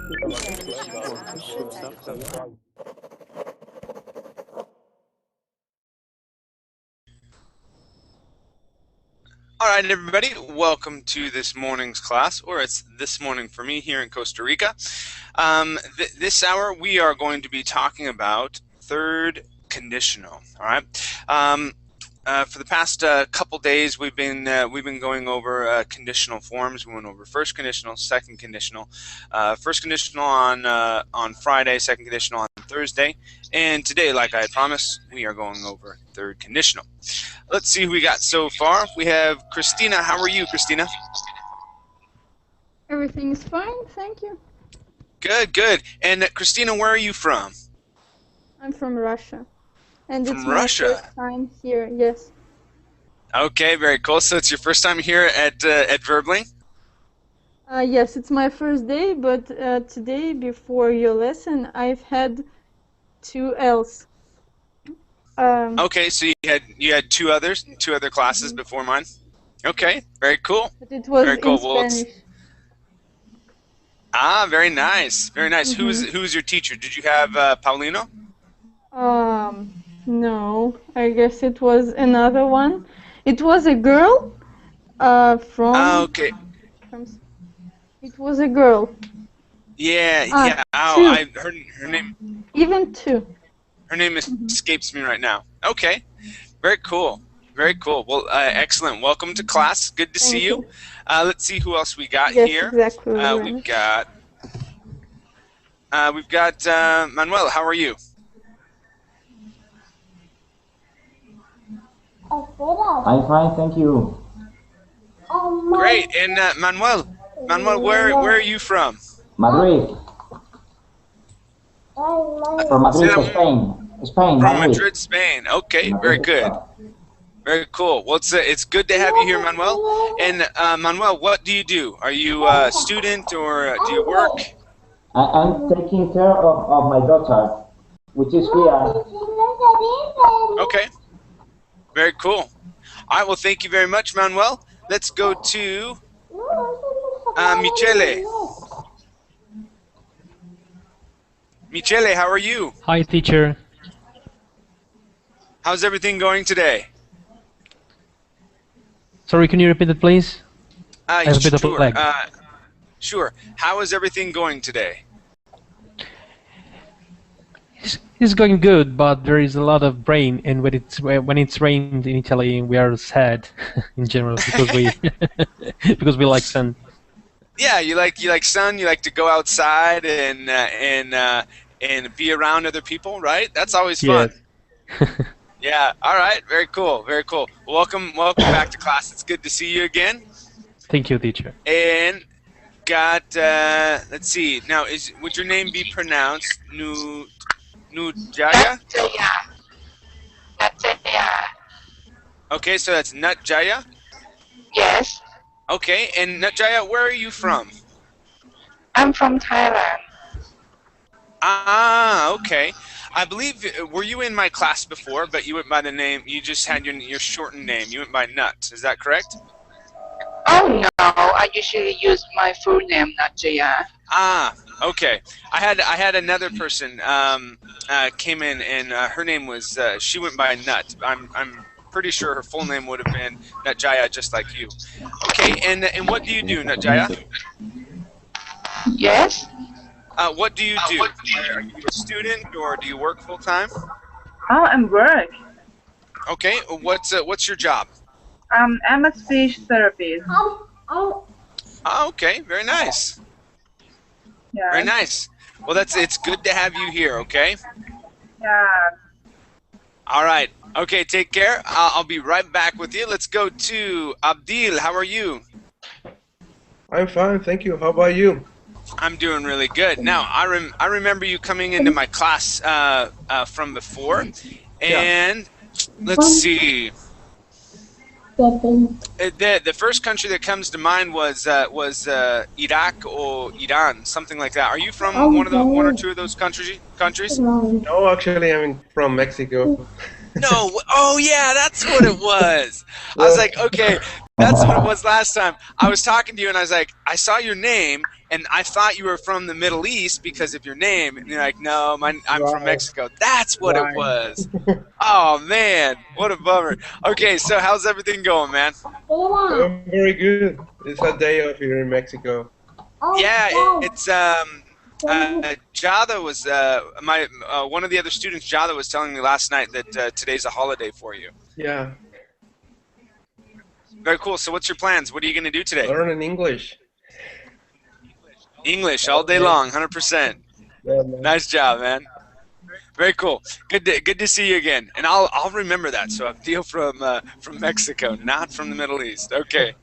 All right, everybody, welcome to this morning's class, or it's this morning for me here in Costa Rica. This hour, we are going to be talking about third conditional. All right. For the past couple days, we've been going over conditional forms. We went over first conditional, second conditional, first conditional on Friday, second conditional on Thursday, and today, like I promised, we are going over third conditional. Let's see who we got so far. We have Christina. How are you, Christina? Everything's fine, thank you. Good, good. And Christina, where are you from? I'm from Russia. And From it's Russia? my first time here, yes. Okay, very cool. So it's your first time here at Verbling? Yes, it's my first day, but today, before your lesson, I've had 2 L's. Okay, so you had two other classes before mine? Okay, very cool. But it was very cool. in Spanish. Ah, very nice, very nice. Who's your teacher? Did you have Paulino? No, I guess it was another one. It was a girl from... okay. It was a girl. Yeah, yeah. Oh, her name... Even 2. Her name escapes me right now. Okay, very cool, very cool. Well, excellent. Welcome to class. Good to see you. Let's see who else we got here. Exactly. We've got Manuel. How are you? I'm fine, thank you. Great. And Manuel, where are you from? Madrid. From Madrid, Spain. Spain, From Madrid, Spain. Okay, very good. Very cool. Well, it's good to have you here, Manuel. And Manuel, what do you do? Are you a student or do you work? I'm taking care of my daughter, which is here. Okay. Very cool. All right, well, thank you very much, Manuel. Let's go to Michele. Michele, how are you? Hi, teacher. How's everything going today? Sorry, can you repeat it, please? I have a bit of a lag. Sure. How is everything going today? It's going good, but there is a lot of rain, and when it's rained in Italy, we are sad in general because we because we like sun. Yeah, you like sun. You like to go outside and be around other people, right? That's always fun. Yes. Yeah. All right. Very cool. Very cool. Welcome back to class. It's good to see you again. Thank you, teacher. And got let's see. Now, would your name be pronounced Nutjaya? Nutjaya. Okay, so that's Nutjaya? Yes. Okay, and Nutjaya, where are you from? I'm from Thailand. Ah, okay. I believe, were you in my class before, but you went by the name, you just had your shortened name. You went by Nut. Is that correct? Oh, no. I usually use my full name, Nutjaya. Ah, okay. I had another person came in, and her name was she went by Nut. I'm pretty sure her full name would have been Nutjaya, just like you. Okay, and what do you do, Nutjaya? Yes. What do you do? Are you a student or do you work full time? Oh, I'm work. Okay, what's your job? I'm a speech therapist. Oh, okay, very nice. Yeah. Very nice. Well, it's good to have you here. Okay. Yeah. All right. Okay. Take care. I'll be right back with you. Let's go to Abdil. How are you? I'm fine, thank you. How about you? I'm doing really good. Now, I remember you coming into my class from before, and let's see. The first country that comes to mind was Iraq or Iran, something like that. Are you from one or two of those countries? No, actually, I'm from Mexico. No. Oh, yeah, that's what it was. I was like, okay, that's what it was last time. I was talking to you, and I was like, I saw your name, and I thought you were from the Middle East because of your name. And you're like, no, I'm from Right. Mexico. That's what it Right. was. Oh, man. What a bummer. Okay, so how's everything going, man? Very good. It's a day off here in Mexico. Yeah, it's Jada was one of the other students. Jada was telling me last night that today's a holiday for you. Yeah. Very cool. So what's your plans? What are you going to do today? Learning English. English all day long, 100%. Yeah, man. Nice job, man. Very cool. Good to see you again. And I'll remember that. So I'm Theo from Mexico, not from the Middle East. Okay.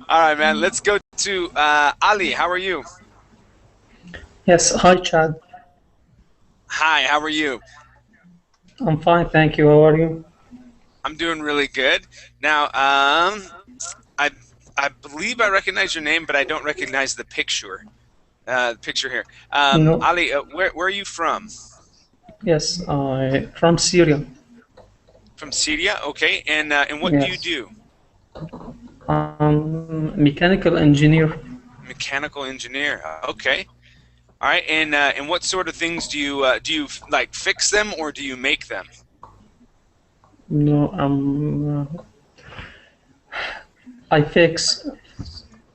All right, man. Let's go to Ali. How are you? Yes, hi Chad. Hi. How are you? I'm fine, thank you. How are you? I'm doing really good. Now, I believe I recognize your name, but I don't recognize the picture. Picture here. No. Ali, where are you from? Yes, from Syria. From Syria. Okay. And what do you Yes. do? Mechanical engineer. Mechanical engineer. Okay. All right. And what sort of things do you like fix them or do you make them? No, I fix.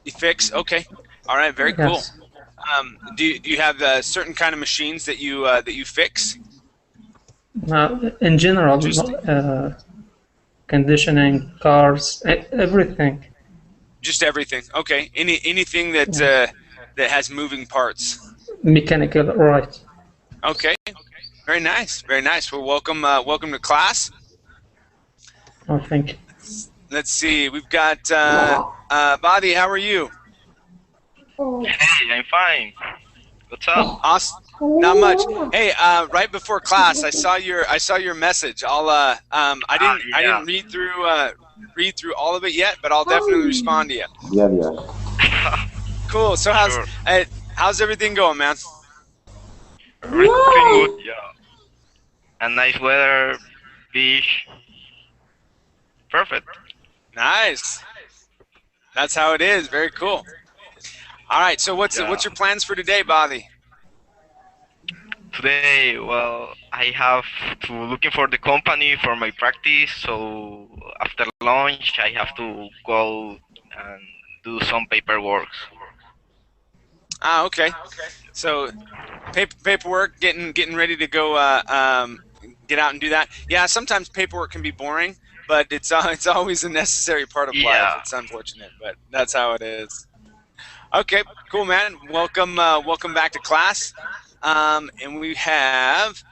You fix. Okay. All right. Very cool. Yes. Do you have certain kind of machines that you fix? In general, Just- conditioning, cars, everything. Just everything. Okay. Anything that that has moving parts. Mechanical, right. Okay. Very nice. Very nice. Well, welcome to class. Oh, thank you. Let's see. We've got Badi. How are you? Hey, I'm fine. What's up? Awesome. Not much. Hey, right before class, I saw your message. I didn't read through all of it yet, but I'll definitely respond to you. Yeah, yeah. Cool. So Sure. how's everything going, man? Pretty good, yeah. And nice weather, beach. Perfect. Nice. That's how it is. Very cool. All right. So what's your plans for today, Bobby? Today, well, I have to looking for the company for my practice. So after lunch, I have to go and do some paperwork. Ah, okay. So paperwork, getting ready to go get out and do that. Yeah, sometimes paperwork can be boring, but it's always a necessary part of life. Yeah. It's unfortunate, but that's how it is. Okay, cool, man. Welcome back to class. And we have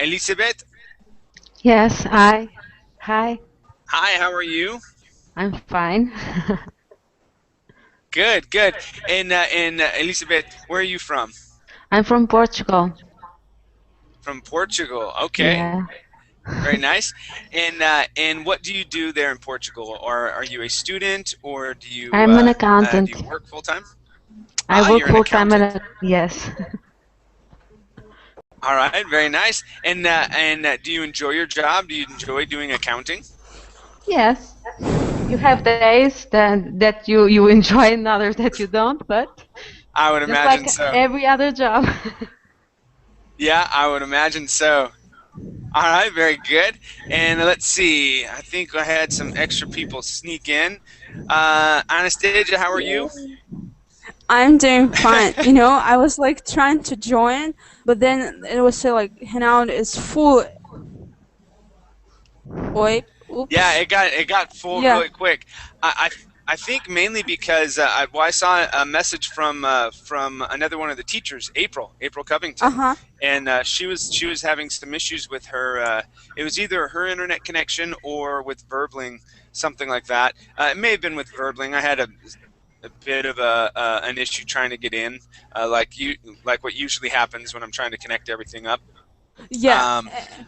Elizabeth. Yes, hi. Hi, Hi, how are you? I'm fine. Good. And Elizabeth, where are you from? I'm from Portugal. From Portugal. Okay. Yeah. Very nice. And what do you do there in Portugal? Or are you a student, or do you? I'm an accountant. Do you work full time? I work you're an full time accountant. yes. All right. Very nice. And do you enjoy your job? Do you enjoy doing accounting? Yes. You have days that you enjoy and others that you don't, but I would just imagine like so. every other job. Yeah, I would imagine so. All right, very good. And let's see. I think I had some extra people sneak in. Anastasia, how are you? I'm doing fine. You know, I was like trying to join, but then it was say like Hangout is full. Wait, oops. Yeah, it got full Yeah. really quick. I think mainly because I saw a message from another one of the teachers, April Covington, and she was having some issues with her. It was either her internet connection or with Verbling, something like that. It may have been with Verbling. I had a bit of an issue trying to get in, like what usually happens when I'm trying to connect everything up. Yeah.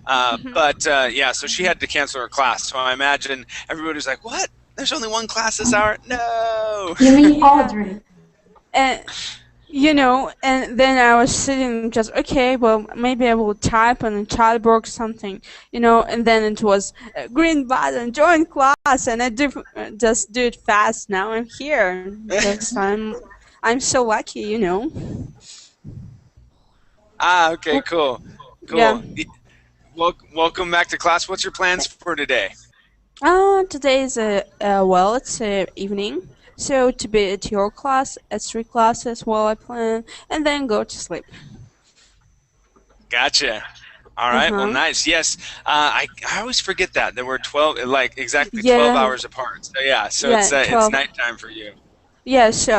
But yeah, so she had to cancel her class. So I imagine everybody's like, "What? There's only one class this hour? No." You mean Audrey? And you know, and then I was sitting just okay. Well, maybe I will type on a chatbot something, you know. And then it was green button, join class, and I just do it fast. Now I'm here. Just I'm so lucky, you know. Ah, okay, cool. Yeah. Cool. Welcome back to class. What's your plans for today? Today is well, it's evening, so to be at your class, at 3 classes while I plan, and then go to sleep. Gotcha. All right. Well, Uh-huh. nice. Yes. I always forget that there were 12, like exactly 12 Yeah. hours apart. So yeah. So Yeah, it's 12. nighttime for you. Yeah, so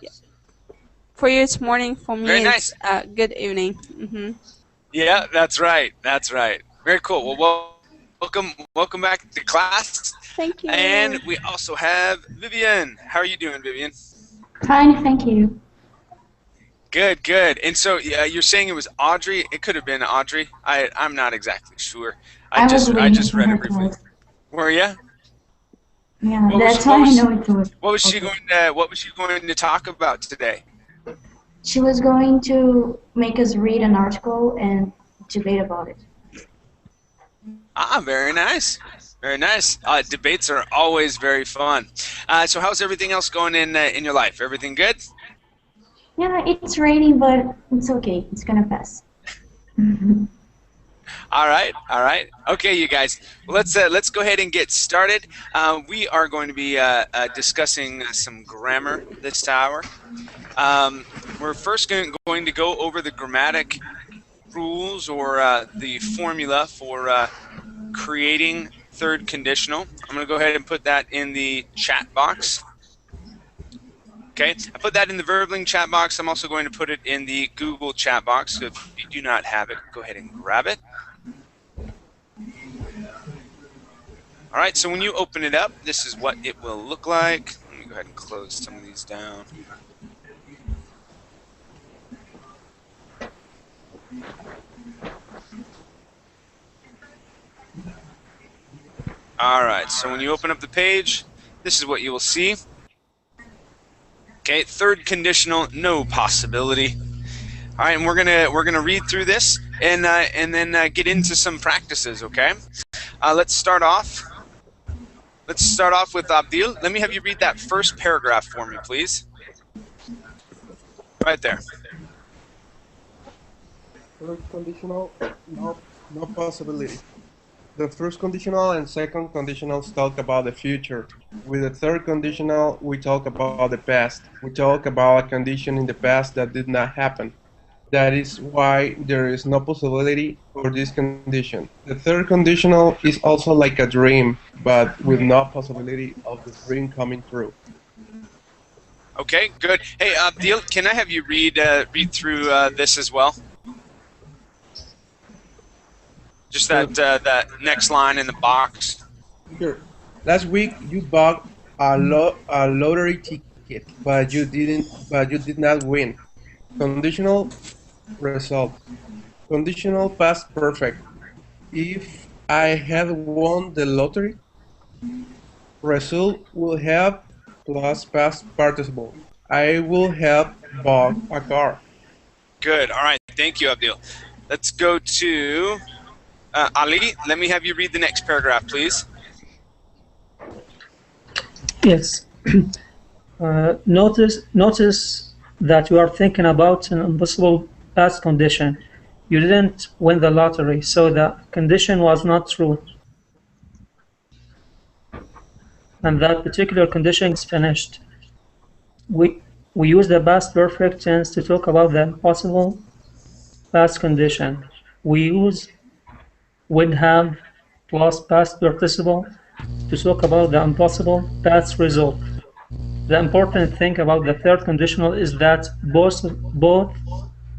yeah. For you it's morning, for Very me it's nice. good evening. Mm-hmm. Yeah, that's right. That's right. Very cool. Well, welcome back to class. Thank And you. we also have Vivian. How are you doing, Vivian? Fine, thank you. Good, good. And so you're saying it was Audrey. It could have been Audrey. I'm not exactly sure. I was I waiting just for read her it briefly. to. Were you? Yeah, that's why I know it was. What was she going to talk about today? She was going to make us read an article and debate about it. Ah, very nice. Very nice. Debates are always very fun. So how's everything else going in your life? Everything good? Yeah, it's raining, but it's okay. It's gonna pass. All right, all right. Okay, you guys. Well, let's go ahead and get started. We are going to be discussing some grammar this hour. We're first going to go over the grammatic rules or the formula for creating third conditional. I'm going to go ahead and put that in the chat box. Okay, I put that in the Verbling chat box. I'm also going to put it in the Google chat box. So if you do not have it, go ahead and grab it. All right, so when you open it up, this is what it will look like. Let me go ahead and close some of these down. All right, so when you open up the page, this is what you will see. Okay, third conditional, no possibility. All right, and we're gonna read through this and then get into some practices. Okay, let's start off. Let's start off with Abdil. Let me have you read that first paragraph for me, please. Right there. Third conditional, no possibility. The first conditional and second conditionals talk about the future. With the third conditional, we talk about the past. We talk about a condition in the past that did not happen. That is why there is no possibility for this condition. The third conditional is also like a dream, but with no possibility of the dream coming true. Okay, good. Hey, Abdil, can I have you read through this as well? Just that next line in the box. Sure. Last week you bought a lottery ticket, but you did not win. Conditional result. Conditional past perfect. If I had won the lottery, result will have plus past participle. I will have bought a car. Good. All right. Thank you, Abdil. Let's go to Ali. Let me have you read the next paragraph, please. Yes. Notice that you are thinking about an impossible past condition. You didn't win the lottery, so the condition was not true. And that particular condition is finished. We use the past perfect tense to talk about the impossible past condition. We use would have plus past participle to talk about the impossible past result. The important thing about the third conditional is that both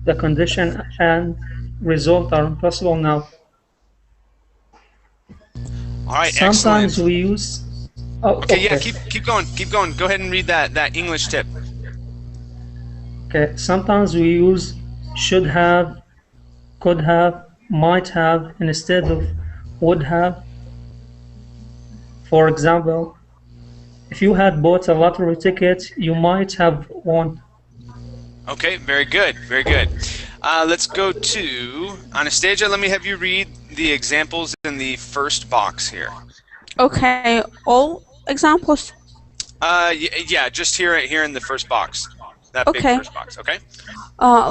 the condition and result are impossible now. All right, Sometimes excellent. we use. Okay, yeah, keep going. Go ahead and read that English tip. Okay, sometimes we use should have, could have, might have instead of would have. For example, if you had bought a lottery ticket, you might have won. Okay, very good, very good. Let's go to Anastasia. Let me have you read the examples in the first box here. Okay, all examples? Yeah, just here in the first box. That big Okay. first box, okay?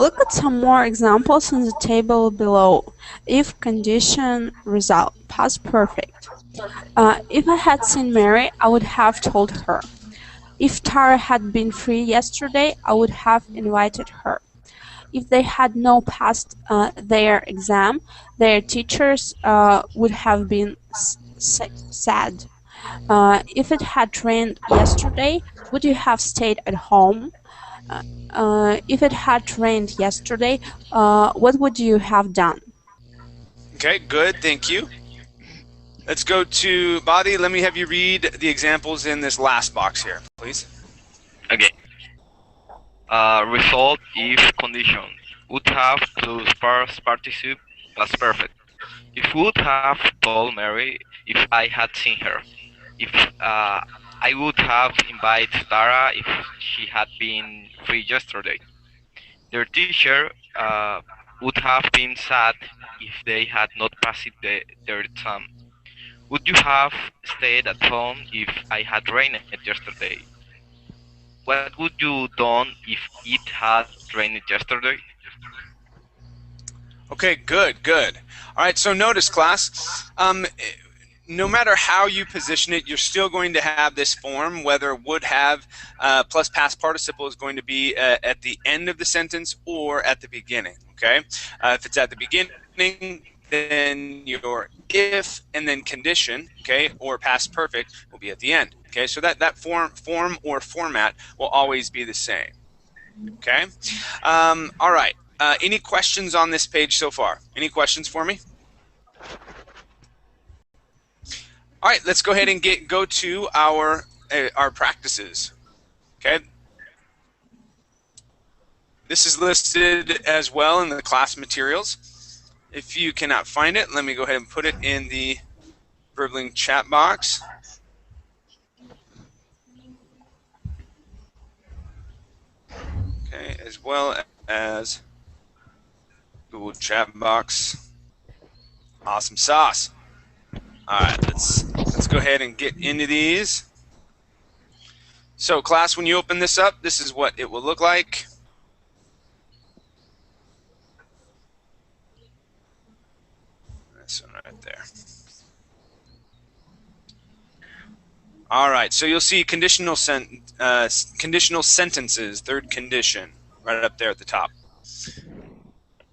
Look at some more examples in the table below. If condition result, past perfect. If I had seen Mary, I would have told her. If Tara had been free yesterday, I would have invited her. If they had no passed their exam, their teachers would have been sad. If it had rained yesterday, would you have stayed at home? If it had rained yesterday, what would you have done? Okay, good, thank you. Let's go to Body. Let me have you read the examples in this last box here, please. Okay. Result if condition. Would have plus past participle past perfect. If would have told Mary if I had seen her. If I would have invited Tara if she had been free yesterday. Their teacher would have been sad if they had not passed their exam. Would you have stayed at home if I had rained yesterday? What would you done if it had rained yesterday? Okay, good, good. All right, so notice, class, no matter how you position it, you're still going to have this form, whether would have plus past participle is going to be at the end of the sentence or at the beginning, okay? If it's at the beginning, then your if and then condition, okay, or past perfect will be at the end, okay? So that form or format will always be the same, okay? All right. Any questions on this page so far? Any questions for me? All right, let's go ahead and go to our practices. Okay. This is listed as well in the class materials. If you cannot find it, let me go ahead and put it in the Verbling chat box. Okay, as well as Google chat box. Awesome sauce. All right, let's go ahead and get into these. So class, when you open this up, this is what it will look like. This one right there. All right, so you'll see conditional sentences, third condition, right up there at the top.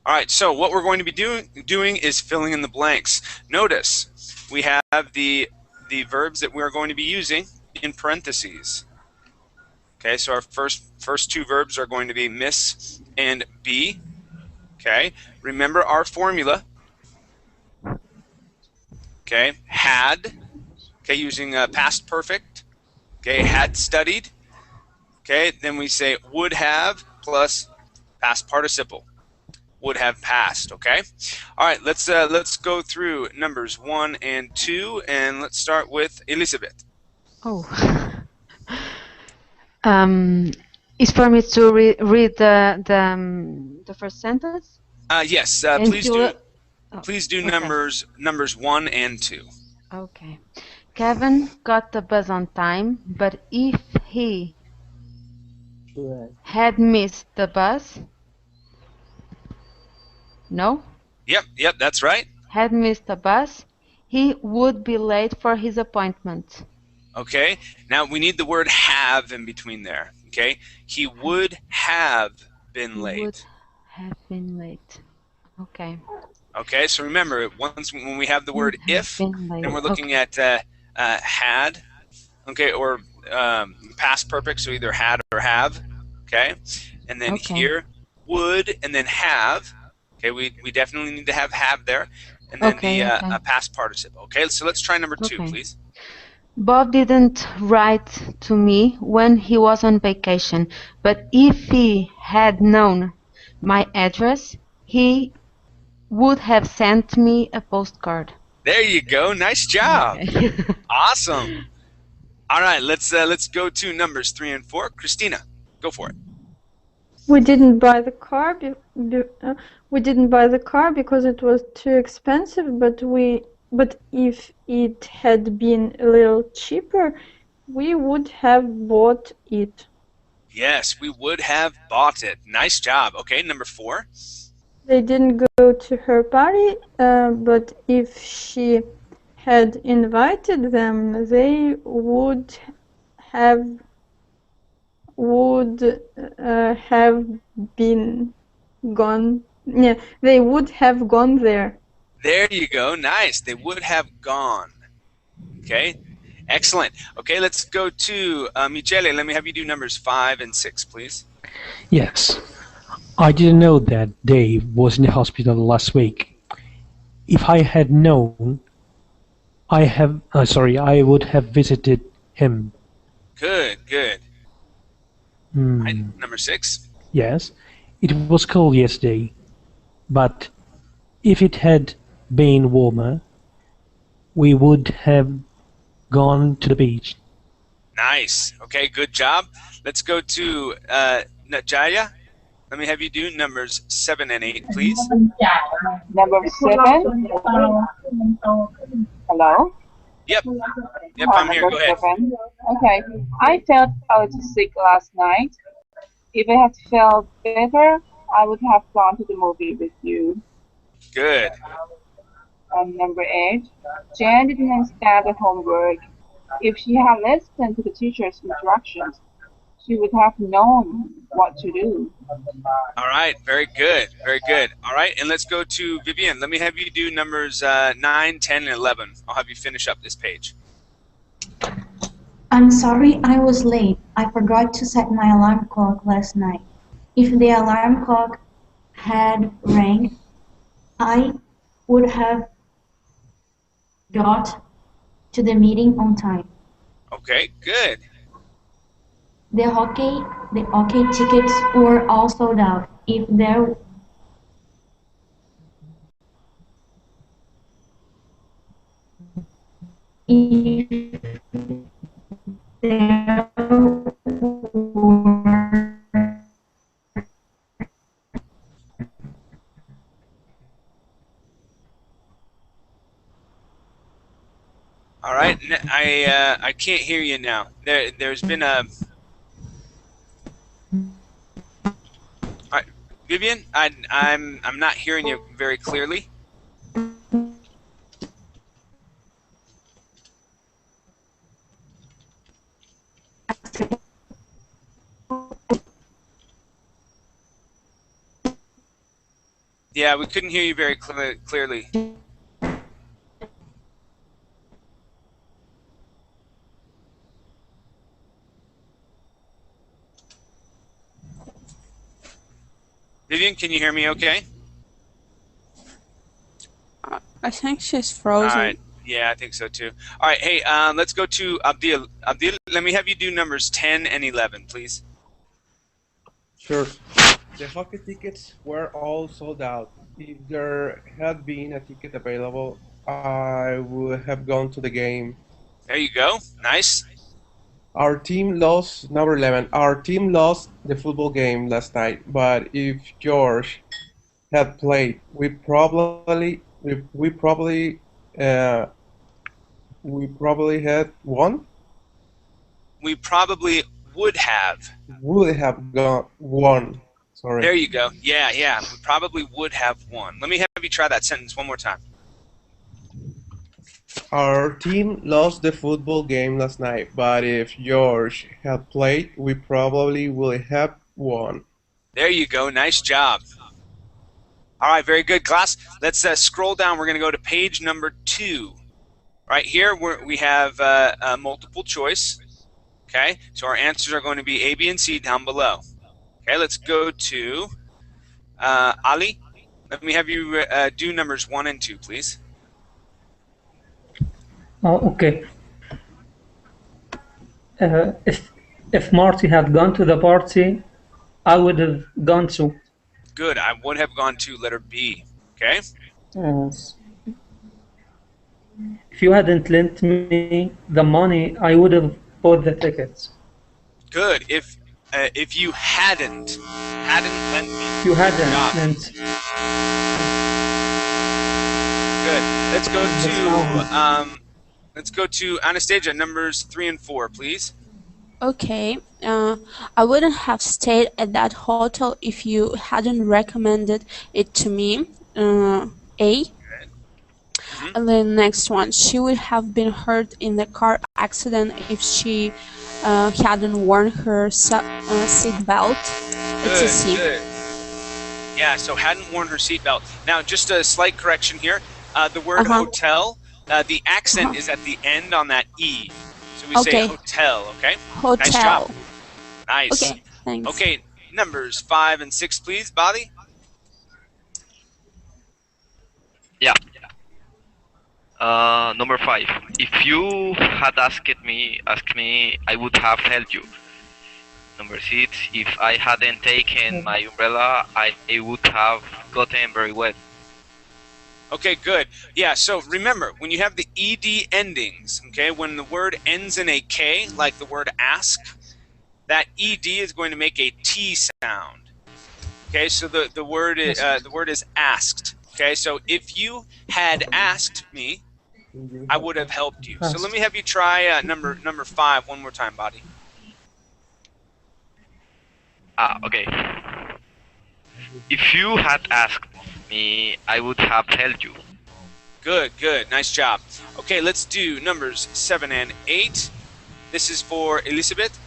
All right, so what we're going to be doing is filling in the blanks. Notice we have the verbs that we're going to be using in parentheses. Okay, so our first two verbs are going to be miss and be. Okay, remember our formula. Okay, had. Okay, using past perfect. Okay, had studied. Okay, then we say would have plus past participle. Would have passed. Okay. All right. Let's go through numbers 1 and 2, and let's start with Elizabeth. Oh. Is for me to read the first sentence? Yes. Please do okay. numbers 1 and 2. Okay. Kevin got the bus on time, but if he had missed the bus, no? Yep, that's right. Had missed the bus, he would be late for his appointment. Okay. Now we need the word have in between there. Okay. He would have been late. Would have been late. Okay. Okay. So remember, when we have the word if, then we're looking at had. Okay, or past perfect, so either had or have. Okay, and then here would and then have. Okay, we definitely need to have there, and then the past participle. Okay, so let's try number 2, please. Bob didn't write to me when he was on vacation, but if he had known my address, he would have sent me a postcard. There you go. Nice job. Okay. Awesome. All right, let's go to numbers 3 and 4. Christina, go for it. We didn't buy the car. We didn't buy the car because it was too expensive. But if it had been a little cheaper, we would have bought it. Yes, we would have bought it. Nice job. Okay, number 4. They didn't go to her party, but if she had invited them, they have have been gone. Yeah, they would have gone there. There you go. Nice. They would have gone. Okay, excellent. Okay, let's go to Michele. Let me have you do numbers 5 and 6, please. Yes. I didn't know that Dave was in the hospital last week. If I had known, I would have visited him. Good, good. Right, number 6. Yes, it was cold yesterday, but if it had been warmer, we would have gone to the beach. Nice. Okay, good job. Let's go to Najaya. Let me have you do numbers 7 and 8, please. Number 7. Hello? Yep. Yep, I'm here. Go ahead. 7. Okay. I felt a little sick last night. If I had felt better, I would have gone to the movie with you. Good. Number 8. Jen didn't start the homework. If she had listened to the teacher's instructions, she would have known what to do. All right, very good, very good. All right, and let's go to Vivian. Let me have you do numbers 9, 10, and 11. I'll have you finish up this page. I'm sorry I was late. I forgot to set my alarm clock last night. If the alarm clock had rang, I would have got to the meeting on time. Okay, good. The hockey tickets were all sold out. If there were All right, I can't hear you now. There's been a. All right, Vivian, I'm not hearing you very clearly. Yeah, we couldn't hear you very clearly. Vivian, can you hear me okay? I think she's frozen. All right. Yeah, I think so too. All right, hey, let's go to Abdil. Abdil, let me have you do numbers 10 and 11, please. Sure. The hockey tickets were all sold out. If there had been a ticket available, I would have gone to the game. There you go. Nice. Our team lost, number 11, our team lost the football game last night, but if George had played, we probably had won. We probably would have. Won. Sorry. There you go. Yeah. We probably would have won. Let me have you try that sentence one more time. Our team lost the football game last night, but if George had played, we probably would have won. There you go. Nice job. All right, very good, class. Let's scroll down. We're going to go to page number 2. Right here, we have multiple choice. Okay, so our answers are going to be A, B, and C down below. Okay, let's go to Ali. Let me have you do numbers 1 and 2, please. Okay. If Marty had gone to the party, I would have gone to. Good. I would have gone to letter B. Okay. If you hadn't lent me the money, I would have bought the tickets. Good. If you hadn't lent me. If you hadn't lent. Good. Let's go to Anastasia. Numbers 3 and 4, please. Okay, I wouldn't have stayed at that hotel if you hadn't recommended it to me. A. Mhm. And the next one, she would have been hurt in the car accident if she hadn't worn her seat belt. It's a Good, C. good. Yeah, so hadn't worn her seatbelt. Now, just a slight correction here. The word hotel, the accent is at the end on that E. So we say Okay. hotel, okay? Hotel. Nice job. Nice. Okay, thanks. Okay, numbers 5 and 6, please, Bobby. Yeah. Number 5. If you had asked me, I would have helped you. Number 6. If I hadn't taken my umbrella, I would have gotten very wet. Okay, good. Yeah, so remember, when you have the ED endings, okay, when the word ends in a K, like the word ask, that ED is going to make a T sound. Okay, so the word is asked. Okay, so if you had asked me, I would have helped you. So let me have you try number 5 one more time, Bobby. Okay. If you had asked me, I would have helped you. Good, good. Nice job. Okay, let's do numbers 7 and 8. This is for Elizabeth.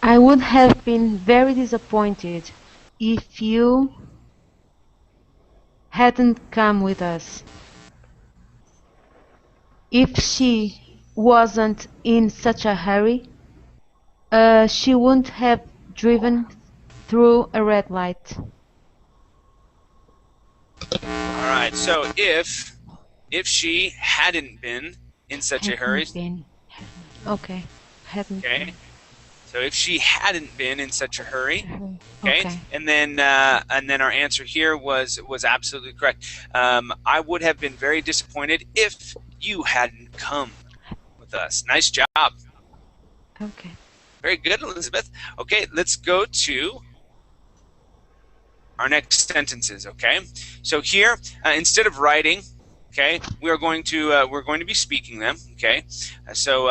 I would have been very disappointed if you hadn't come with us. If she wasn't in such a hurry, she wouldn't have driven through a red light. All right, so if she hadn't been in such a hurry. Okay. Hadn't Okay. been. So if she hadn't been in such a hurry, okay, and then our answer here was absolutely correct. I would have been very disappointed if you hadn't come with us. Nice job. Okay. Very good, Elizabeth. Okay, let's go to our next sentences. Okay, so here instead of writing, okay, we're going to be speaking them. Okay, so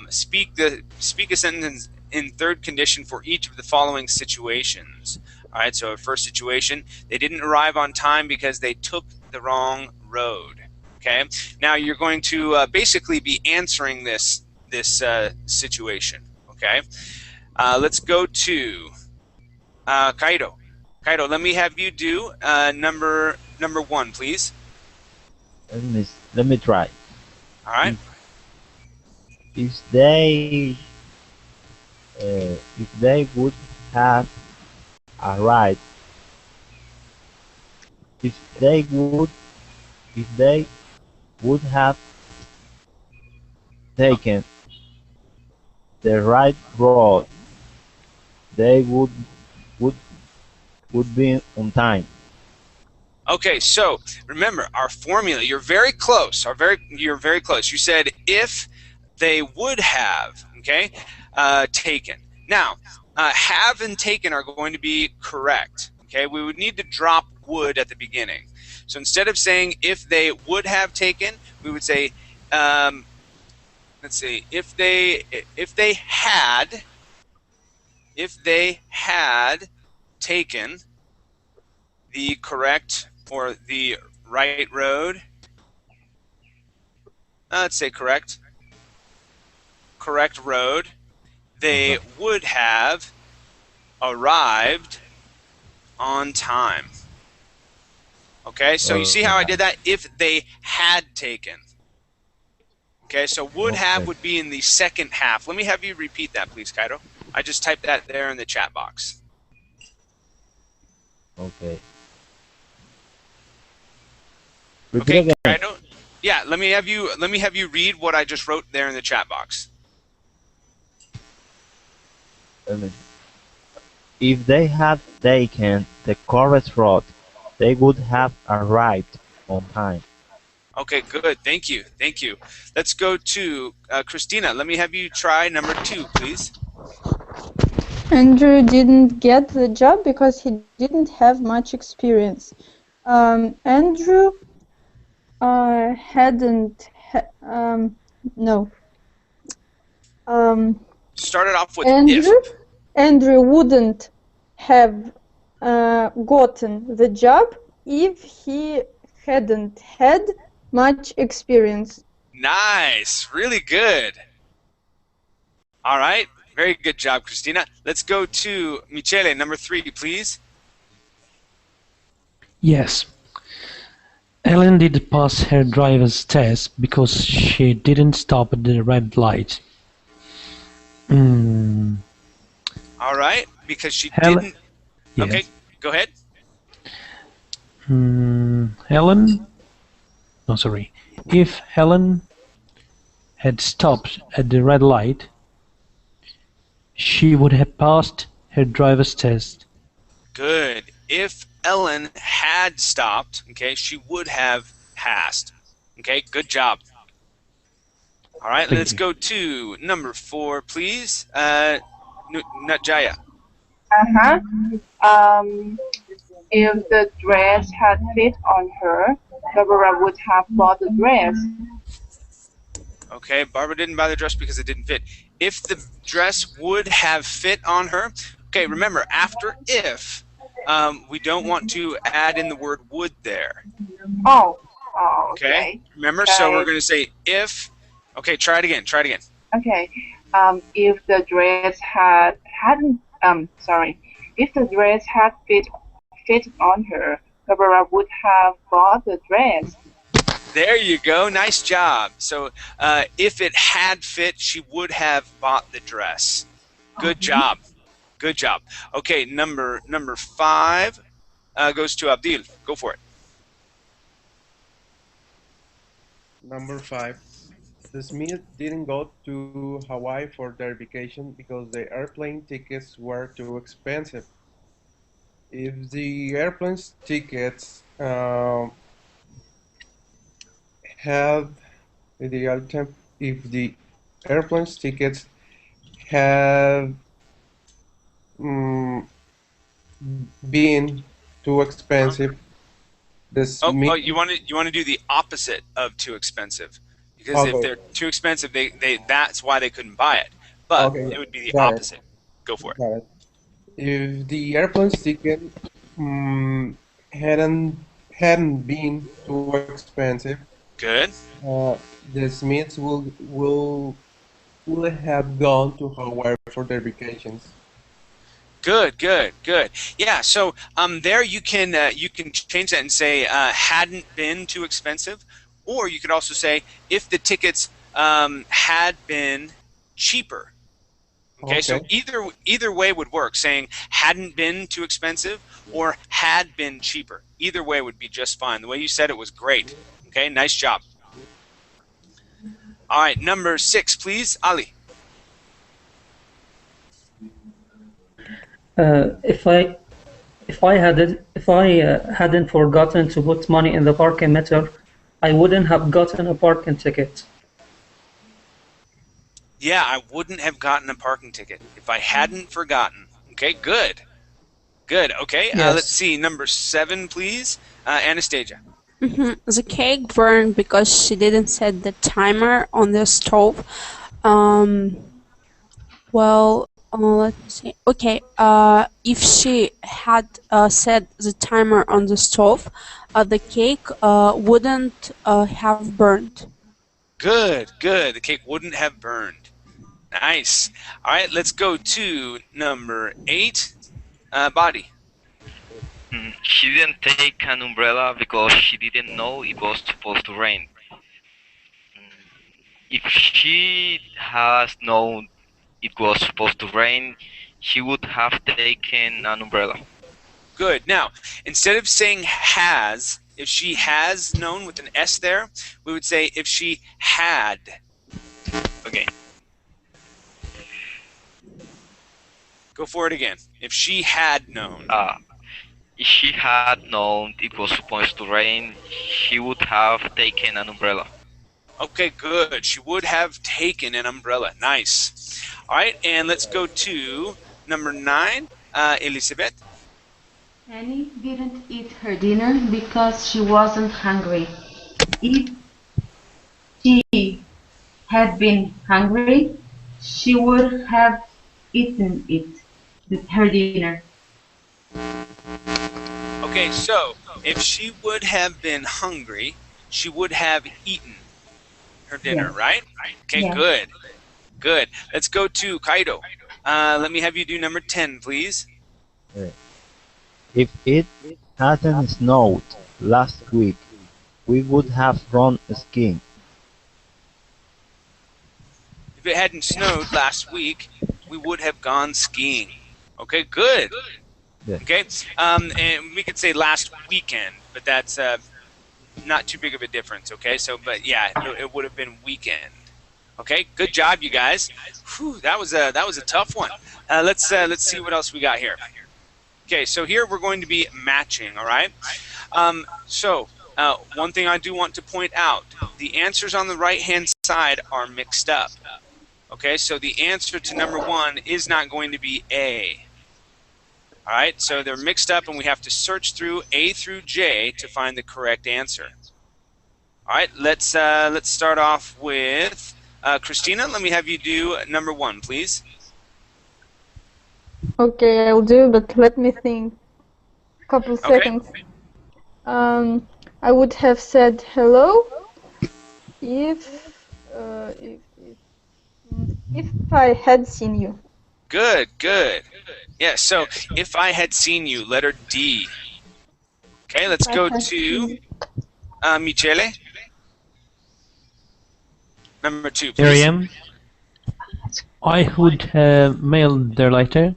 speak a sentence in third condition for each of the following situations. All right, so first situation, they didn't arrive on time because they took the wrong road. Okay, now you're going to basically be answering this situation. Okay, let's go to Kaido. Kaido, let me have you do number 1, please. Let me try. All right. If they would have arrived, if they would have taken the right road, they would be on time. Okay, so remember our formula. You're very close. You're very close. You said if they would have, okay, taken. Now, have and taken are going to be correct. Okay, we would need to drop would at the beginning. So instead of saying if they would have taken, we would say, let's see, if they had taken the correct or the right road. Let's say correct road, they would have arrived on time. Okay, so you see how I did that? If they had taken. Okay, so would have would be in the second half. Let me have you repeat that, please, Kaido. I just typed that there in the chat box. Okay. Okay, Kaido. Yeah, let me have you read what I just wrote there in the chat box. If they had taken the correct road, they would have arrived on time. Okay, good. Thank you. Thank you. Let's go to Christina. Let me have you try number 2, please. Andrew didn't get the job because he didn't have much experience. Andrew Started off with Andrew, if. Andrew wouldn't have gotten the job if he hadn't had much experience. Nice. Really good. All right. Very good job, Christina. Let's go to Michele, number 3, please. Yes. Ellen did pass her driver's test because she didn't stop at the red light. All right. Because she didn't. Yes. Okay. Go ahead. Helen? No, sorry. If Helen had stopped at the red light, she would have passed her driver's test. Good. If Ellen had stopped, okay, she would have passed. Okay, good job. All right, Thank let's you. go to number 4, please. Natjaya. If the dress had fit on her, Barbara would have bought the dress. Okay, Barbara didn't buy the dress because it didn't fit. If the dress would have fit on her, okay, remember, after if, we don't want to add in the word would there. Okay. Remember, so we're going to say if. Okay, try it again. Okay. If the dress if the dress had fit on her, Barbara would have bought the dress. There you go. Nice job. So if it had fit, she would have bought the dress. Good job. Good job. Okay, number 5 goes to Abdil. Go for it. Number 5. The Smiths didn't go to Hawaii for their vacation because the airplane tickets were too expensive. If the airplane tickets had been too expensive, the Smith. You want to do the opposite of too expensive, because if they're too expensive, they that's why they couldn't buy it. But it would be the opposite. Go for it. Got it. If the airplane ticket hadn't been too expensive, good. The Smiths will have gone to Hawaii for their vacations. Good. Yeah. So there you can change that and say hadn't been too expensive, or you could also say if the tickets had been cheaper. Okay, so either way would work, saying hadn't been too expensive or had been cheaper. Either way would be just fine. The way you said it was great. Okay, nice job. All right, number 6, please, Ali. If I hadn't forgotten to put money in the parking meter, I wouldn't have gotten a parking ticket. Yeah, I wouldn't have gotten a parking ticket if I hadn't forgotten. Okay, good. Okay, Yes. let's see. Number 7, please, Anastasia. The cake burned because she didn't set the timer on the stove. Let me see. Okay, if she had set the timer on the stove, the cake wouldn't have burned. Good. The cake wouldn't have burned. Nice. All right, let's go to number 8, Body. She didn't take an umbrella because she didn't know it was supposed to rain. If she has known it was supposed to rain, she would have taken an umbrella. Good. Now, instead of saying has, if she has known with an S there, we would say if she had. Okay. Go for it again. If she had known. If she had known it was supposed to rain, she would have taken an umbrella. Okay, good. She would have taken an umbrella. Nice. All right, and let's go to number 9, Elizabeth. Annie didn't eat her dinner because she wasn't hungry. If she had been hungry, She would have eaten her dinner. Okay, so if she would have been hungry, she would have eaten her dinner, Yes. right? Okay, Yes. good. Good. Let's go to Kaido. Let me have you do number 10, please. If it hadn't snowed last week, we would have gone skiing. If it hadn't snowed last week, we would have gone skiing. Okay, good. Yes. Okay, and we could say last weekend, but that's not too big of a difference. Okay, so but yeah, it would have been weekend. Okay, good job, you guys. Whew, that was a tough one. Let's see what else we got here. Okay, so here we're going to be matching. All right. One thing I do want to point out: the answers on the right-hand side are mixed up. Okay, so the answer to number 1 is not going to be A. All right, so they're mixed up, and we have to search through A through J to find the correct answer. All right, let's start off with Christina. Let me have you do number 1, please. Okay, I'll do, but let me think. Couple seconds. I would have said hello if I had seen you. Good, good. Yeah, so if I had seen you, letter D. Okay, let's go to Michele. Number 2, please. Here I am. I would have mailed their letter.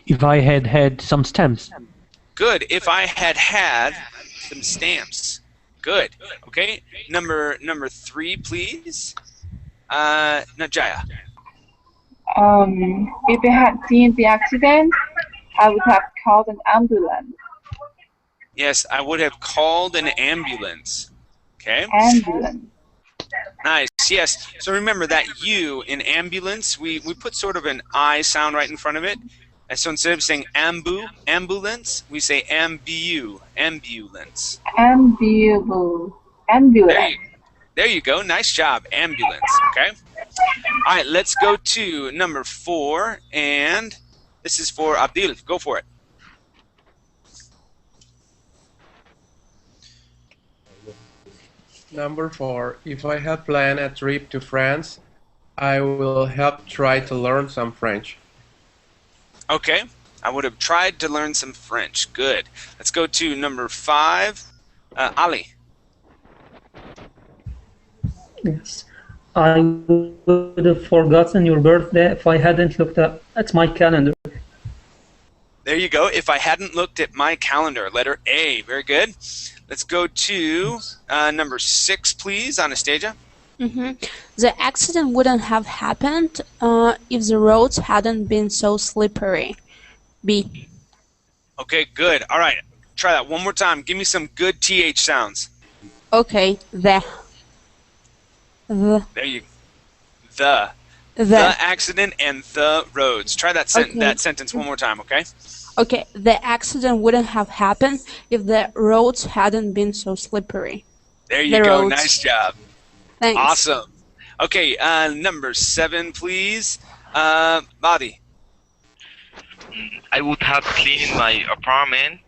If I had had some stamps. Good. If I had had some stamps. Good. Okay. Number 3, please. Najaya. If I had seen the accident, I would have called an ambulance. Yes, I would have called an ambulance. Okay. Ambulance. Nice. Yes. So remember that U in ambulance, we put sort of an I sound right in front of it. And so instead of saying ambulance, we say ambulance. Ambulance. There you go. Nice job. Ambulance. Okay. All right. Let's go to number 4, and this is for Abdil. Go for it. Number 4. If I had planned a trip to France, I will have tried to learn some French. Okay. I would have tried to learn some French. Good. Let's go to number 5. Ali. Yes. I would have forgotten your birthday if I hadn't looked at my calendar. There you go. If I hadn't looked at my calendar. Letter A. Very good. Let's go to number 6, please, Anastasia. The accident wouldn't have happened if the roads hadn't been so slippery. B. Okay, good. All right. Try that one more time. Give me some good TH sounds. Okay, the. There you go. The accident and the roads. Try that that sentence one more time, okay? Okay, the accident wouldn't have happened if the roads hadn't been so slippery. There you go. Nice job. Thanks. Awesome. Okay, number 7, please. Badi. I would have cleaned my apartment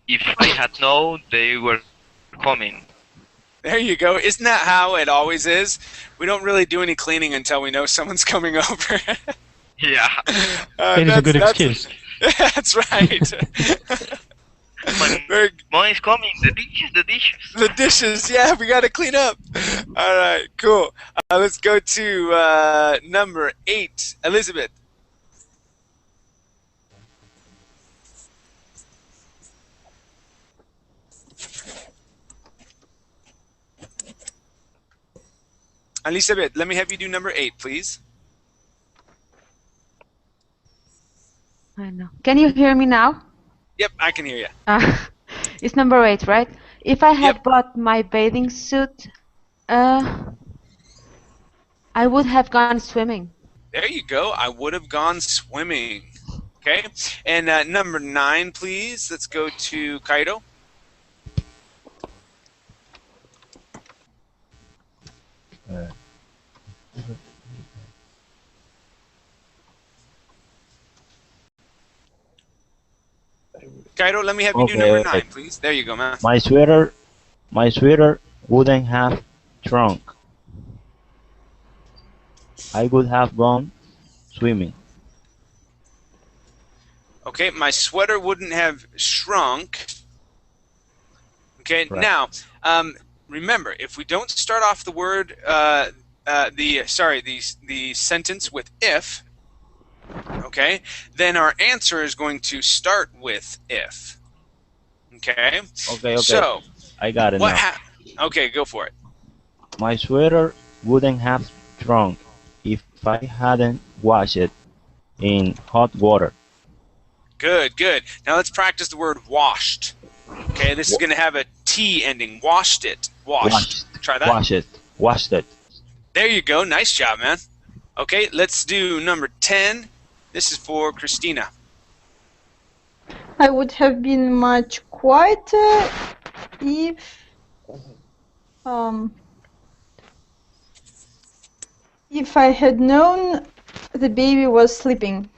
if I had known they were coming. There you go. Isn't that how it always is? We don't really do any cleaning until we know someone's coming over. Yeah. It is a good excuse. That's right. Mom is coming. The dishes. The dishes. Yeah, we got to clean up. All right, cool. Let's go to number 8, Elizabeth. Elizabeth, let me have you do number 8, please. I know. Can you hear me now? Yep, I can hear you. It's number 8, right? If I had bought my bathing suit, I would have gone swimming. There you go. I would have gone swimming. Okay. And number 9, please. Let's go to Kaido. Cairo, let me have you do number 9, please. There you go, man. My sweater wouldn't have shrunk. I would have gone swimming. Okay, my sweater wouldn't have shrunk. Okay, Right. now, remember, if we don't start off the word, the sentence with if, okay, then our answer is going to start with if. Okay. Okay. So, I got it now. Okay, go for it. My sweater wouldn't have shrunk if I hadn't washed it in hot water. Good, good. Now let's practice the word washed. Okay, this is going to have a T ending. Washed it. Washed. Try that. Washed it. There you go. Nice job, man. Okay, let's do number 10. This is for Christina. I would have been much quieter if I had known the baby was sleeping.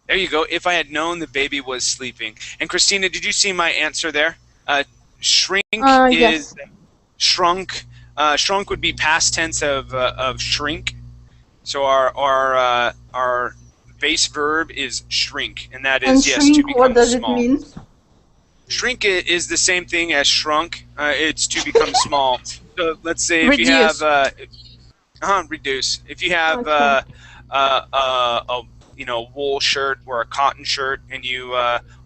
There you go. If I had known the baby was sleeping. And Christina, did you see my answer there? Shrink is yes. Shrunk. Shrunk would be past tense of shrink. So our base verb is shrink, and that is And yes, shrink, to become what does small. it mean? Shrink is the same thing as shrunk. It's to become small. So let's say if you Reduce. have reduce. If you have a wool shirt or a cotton shirt and you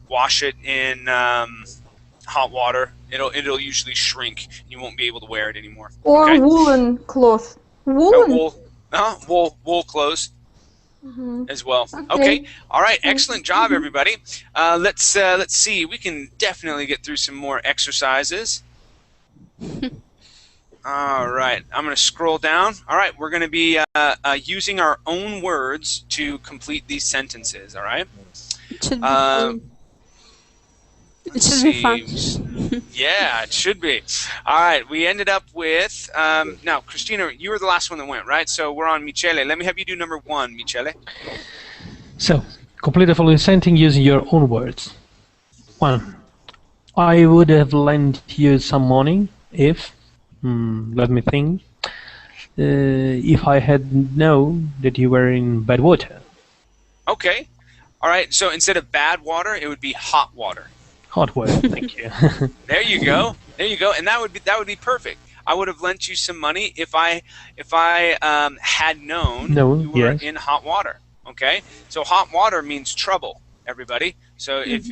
wash it in hot water, it'll usually shrink. You won't be able to wear it anymore. Or okay? woolen cloth. Woolen. Wool clothes. As well. Okay. All right. Excellent job, everybody. Let's see. We can definitely get through some more exercises. All right. I'm going to scroll down. All right. We're going to be using our own words to complete these sentences. All right. It should be It should be fun. Yeah, it should be. All right, we ended up with, now, Christina, you were the last one that went, right? So we're on Michele. Let me have you do number 1, Michele. So, complete the following sentence using your own words. 1. I would have lent you some money if, let me think, if I had known that you were in bad water. Okay. All right, so instead of bad water, it would be hot water. Hot water, thank you. There you go. There you go. And that would be perfect. I would have lent you some money if I had known you were in hot water. Okay? So hot water means trouble, everybody. So if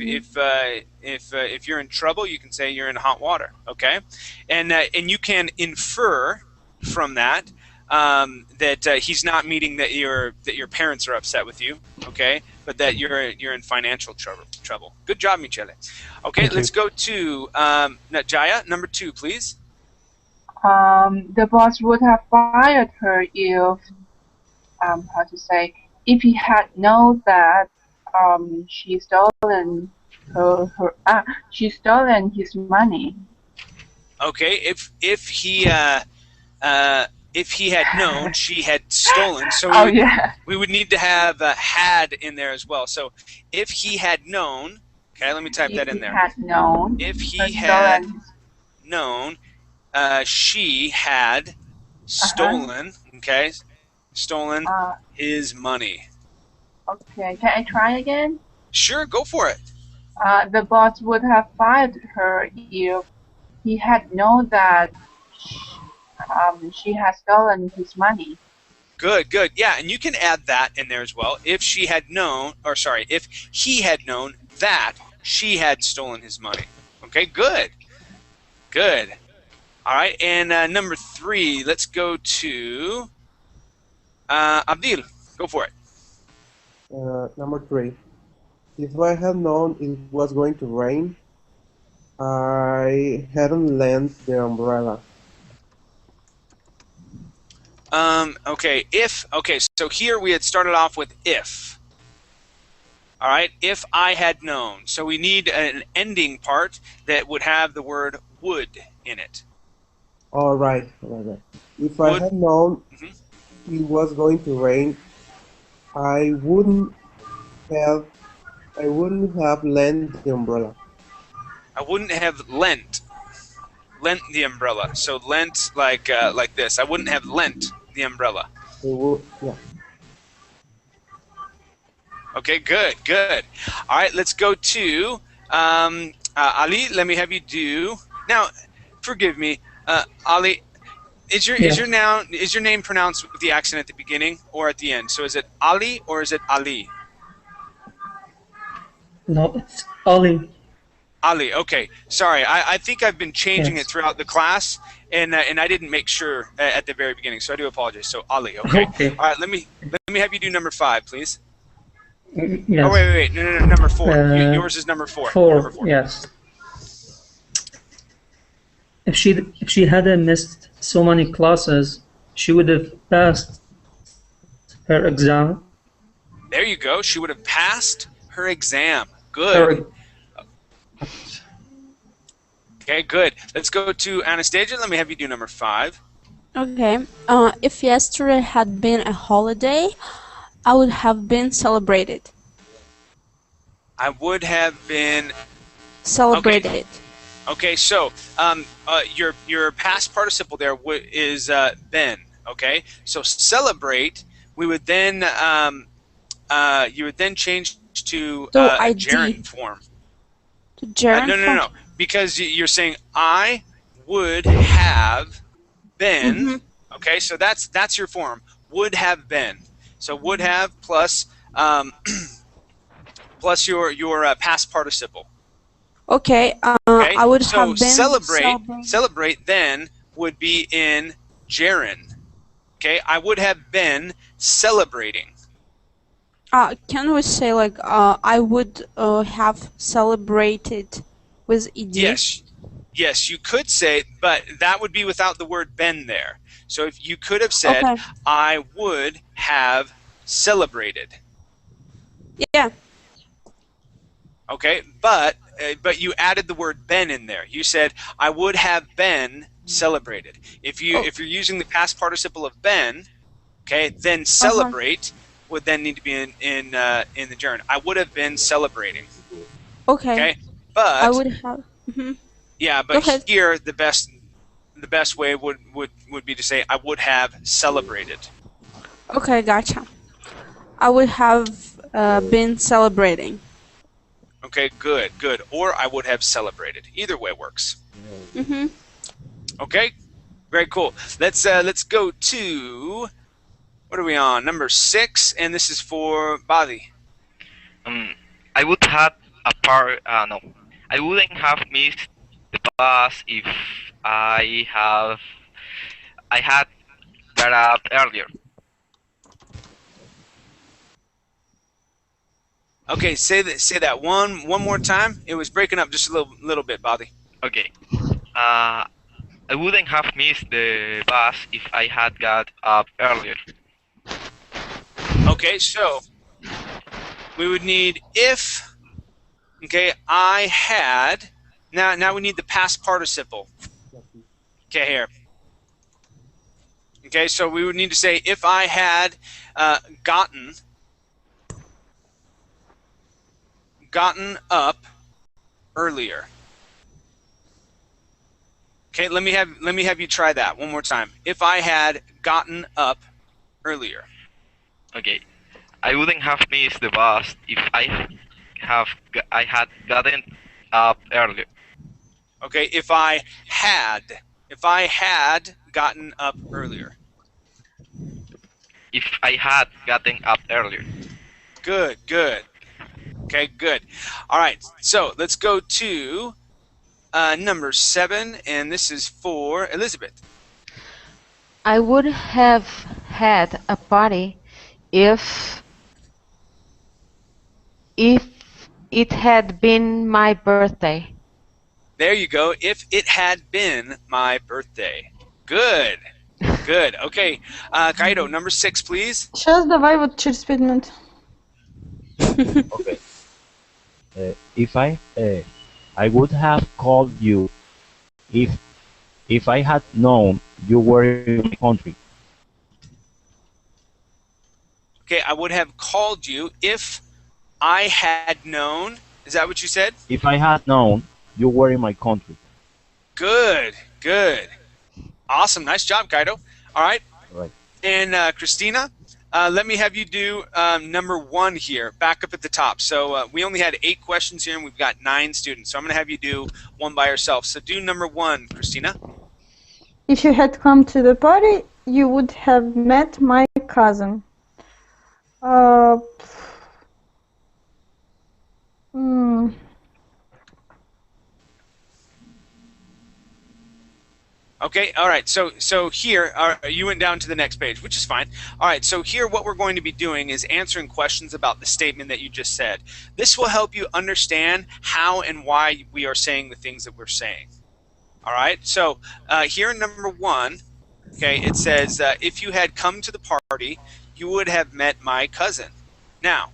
you're in trouble, you can say you're in hot water. Okay? And you can infer from that that he's not meaning that your parents are upset with you, okay, but that you're in financial trouble. Good job, Michele. Okay, let's go to Jaya, number 2, please. The boss would have fired her if he had known that she stolen his money. Okay, if he had known she had stolen, so we would need to have had in there as well. So if he had known, okay, let me type that in there. If he had known she had stolen, okay, stolen his money. Okay, can I try again? Sure, go for it. The boss would have fired her if he had known that she has stolen his money. Good, good. Yeah, and you can add that in there as well. If she had known, or sorry, if he had known that she had stolen his money. Okay, good. Good. All right, and number 3, let's go to Abdil. Go for it. Number 3. If I had known it was going to rain, I hadn't lent the umbrella. Okay, so here we had started off with if. All right, if I had known. So we need an ending part that would have the word would in it. All right. If I had known it was going to rain, I wouldn't have I wouldn't have lent the umbrella. I wouldn't have lent the umbrella. So lent like this. I wouldn't have lent the umbrella. Yeah. Okay, good. All right, let's go to Ali. Let me have you do now. Forgive me, Ali. Is your name pronounced with the accent at the beginning or at the end? So is it Ali or is it Ali? No, it's Ali. Ali. Okay, sorry. I think I've been changing Yes. it throughout the class, and I didn't make sure at the very beginning, so I do apologize. So Ali. Okay. Okay. All right. Let me have you do number 5, please. Yes. Oh wait. No. Number 4. Yours is number 4. Number 4. Yes. If she hadn't missed so many classes, she would have passed her exam. There you go. She would have passed her exam. Good. Okay, good. Let's go to Anastasia. Let me have you do number 5. Okay. If yesterday had been a holiday, I would have been celebrated. I would have been Celebrated. Okay, so your past participle there is been. Okay, so celebrate. We would then you would then change to a gerund form. To gerund form? No. Because you're saying I would have been. Mm-hmm. Okay, so that's your form. Would have been. So would have plus plus your past participle. Okay. Okay. I would so have been celebrate then would be in gerund. Okay. I would have been celebrating. Can we say like I would have celebrated with ed? Yes, you could say, but that would be without the word been there. So if you could have said, okay. I would have celebrated. Yeah. Okay, but you added the word been in there. You said I would have been celebrated. If you're using the past participle of been, okay, then celebrate would then need to be in the gerund. I would have been celebrating. Okay. But I would have. Mm-hmm. Yeah, but here the best way would be to say I would have celebrated. Okay, gotcha. I would have been celebrating. Okay, good. Or I would have celebrated. Either way works. Mm-hmm. Okay, very cool. Let's go to, what are we on? Number 6, and this is for Badi. I would have no. I wouldn't have missed the bus if I had got up earlier. Okay, say that one more time. It was breaking up just a little bit, Bobby. Okay. I wouldn't have missed the bus if I had got up earlier. Okay, so we would need if. Okay, I had. Now we need the past participle. Okay, here. Okay, so we would need to say if I had gotten up earlier. Okay, let me have you try that one more time. If I had gotten up earlier. Okay, I wouldn't have missed the bus if I had gotten up earlier. Okay, if I had gotten up earlier. If I had gotten up earlier. Good. Okay, good. All right, so let's go to number 7, and this is for Elizabeth. I would have had a party if it had been my birthday. There you go. If it had been my birthday. Good. Okay, Kaido, number 6, please. Сейчас давай вот через 5 минут. Okay. If I would have called you if I had known you were in my country. Okay, I would have called you if I had known. Is that what you said? If I had known you were in my country. Good, good. Awesome. Nice job, Kaido. All right. Right. And Christina, let me have you do number 1 here, back up at the top. So we only had 8 questions here, and we've got 9 students. So I'm going to have you do one by yourself. So do number 1, Christina. If you had come to the party, you would have met my cousin. Okay, all right. So here, you went down to the next page, which is fine. All right, so here what we're going to be doing is answering questions about the statement that you just said. This will help you understand how and why we are saying the things that we're saying. All right, so here in number 1, okay, it says, if you had come to the party, you would have met my cousin. Now,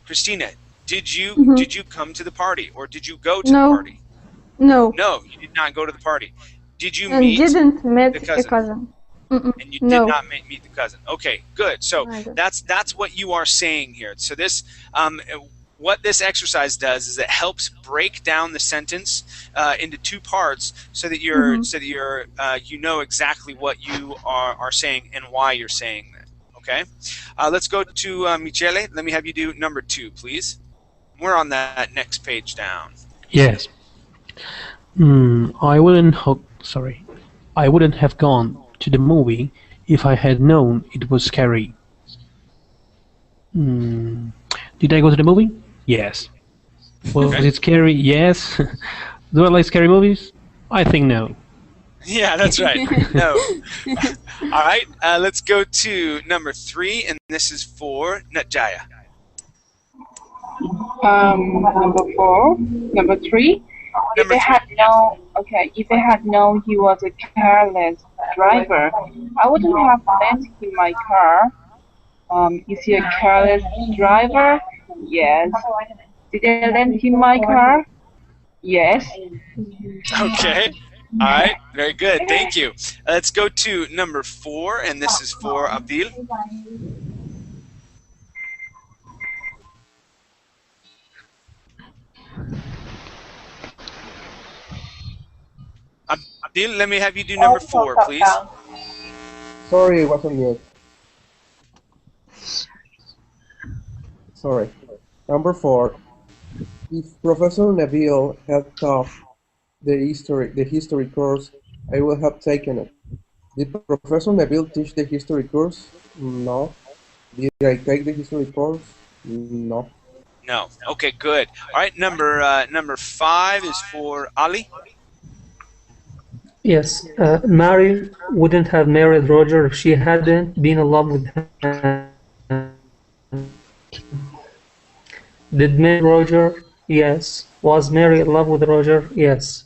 Christina, did you come to the party, or did you go to the party? No. No, you did not go to the party. Did you And meet didn't meet the cousin? a cousin. And you did not meet the cousin. Okay, good. So that's what you are saying here. So this, what this exercise does is it helps break down the sentence into 2 parts, so that you're you know exactly what you are saying and why you're saying that. Okay, let's go to Michele. Let me have you do number 2, please. We're on that next page down. Yes. I wouldn't have gone to the movie if I had known it was scary. Did I go to the movie? Yes. Was it scary? Yes. Do I like scary movies? I think no. Yeah, that's right. No. All right, let's go to number 3, and this is for Natjaya. Number 3. If I had known he was a careless driver, I wouldn't have lent him my car. Is he a careless driver? Yes. Did I lend him my car? Yes. Okay. All right. Very good. Thank you. Let's go to number 4, and this is for Abdil. Abdil, let me have you do number 4, please. Sorry, it wasn't mute. Sorry. Number 4. If Professor Neville had taught the history course, I would have taken it. Did Professor Neville teach the history course? No. Did I take the history course? No. No. Okay, good. All right, number 5 is for Ali. Yes, Mary wouldn't have married Roger if she hadn't been in love with him. Did Mary Roger? Yes. Was Mary in love with Roger? Yes.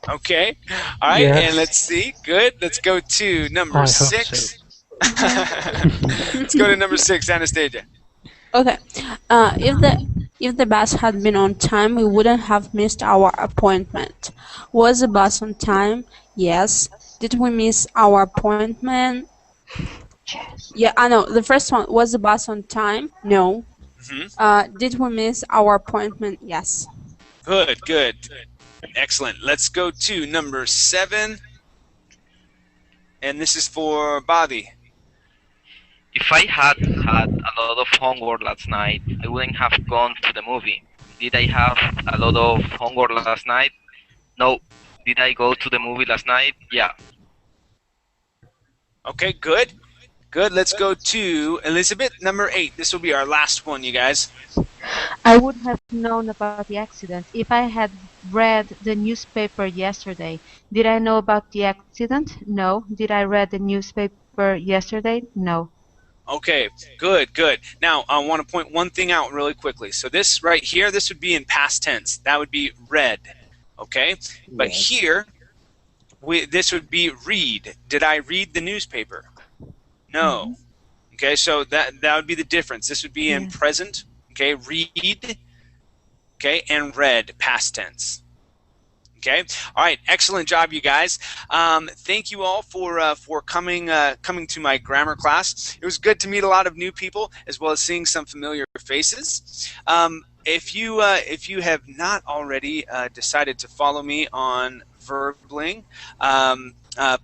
Okay. All right, and let's see. Good. Let's go to number 6. Let's go to number 6, Anastasia. Okay. If the bus had been on time, we wouldn't have missed our appointment. Was the bus on time? Yes. Did we miss our appointment? Yes. Yeah, I know. The first one, was the bus on time? No. Did we miss our appointment? Yes. Good, good. Excellent. Let's go to number 7. And this is for Badi. If I had had a lot of homework last night, I wouldn't have gone to the movie. Did I have a lot of homework last night? No. Did I go to the movie last night? Yeah. Okay, good. Good. Let's go to Elizabeth, number 8. This will be our last one, you guys. I would have known about the accident if I had read the newspaper yesterday. Did I know about the accident? No. Did I read the newspaper yesterday? No. Okay, good, good. Now, I want to point one thing out really quickly. So this right here, this would be in past tense. That would be read, okay? But here, this would be read. Did I read the newspaper? No. Okay, so that would be the difference. This would be in present, okay, read, okay, and read, past tense. Okay. All right. Excellent job, you guys. Thank you all for coming to my grammar class. It was good to meet a lot of new people as well as seeing some familiar faces. If you have not already decided to follow me on Verbling,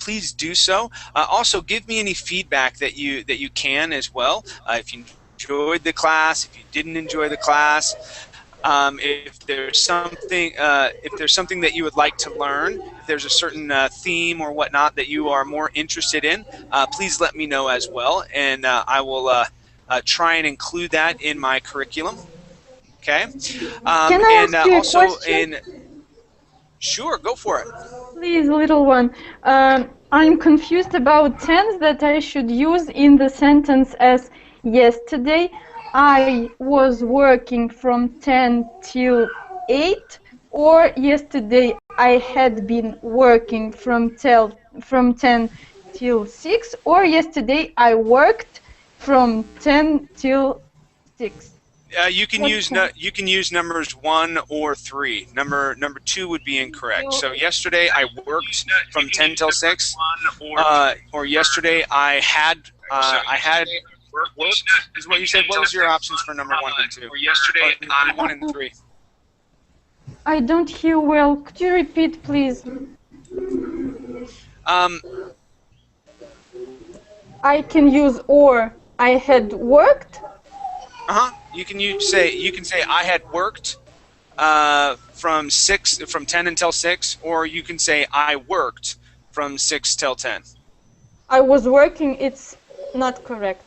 please do so. Also, give me any feedback that you can as well. If you enjoyed the class, if you didn't enjoy the class. If there's something that you would like to learn, if there's a certain theme or whatnot that you are more interested in, please let me know as well, and I will try and include that in my curriculum. Okay. Can I ask you a question? Sure, go for it. Please, little one. I'm confused about tense that I should use in the sentence as yesterday I was working from 10 till 8, or yesterday I had been working from 10 till 6, or yesterday I worked from 10 till 6. You can use numbers 1 or 3. Number 2 would be incorrect. So yesterday I worked from 10 till 6, or yesterday I had worked is what you said. What was your options for number 1 and 2? Or yesterday 1 and 3. I don't hear well. Could you repeat, please? I can use or. I had worked. You can say I had worked from 10 until 6, or you can say I worked from 6 till 10. I was working. It's not correct.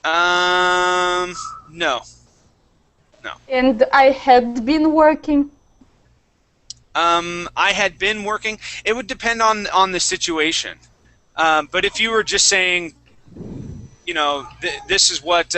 No. And I had been working. I had been working. It would depend on the situation. But if you were just saying, this is what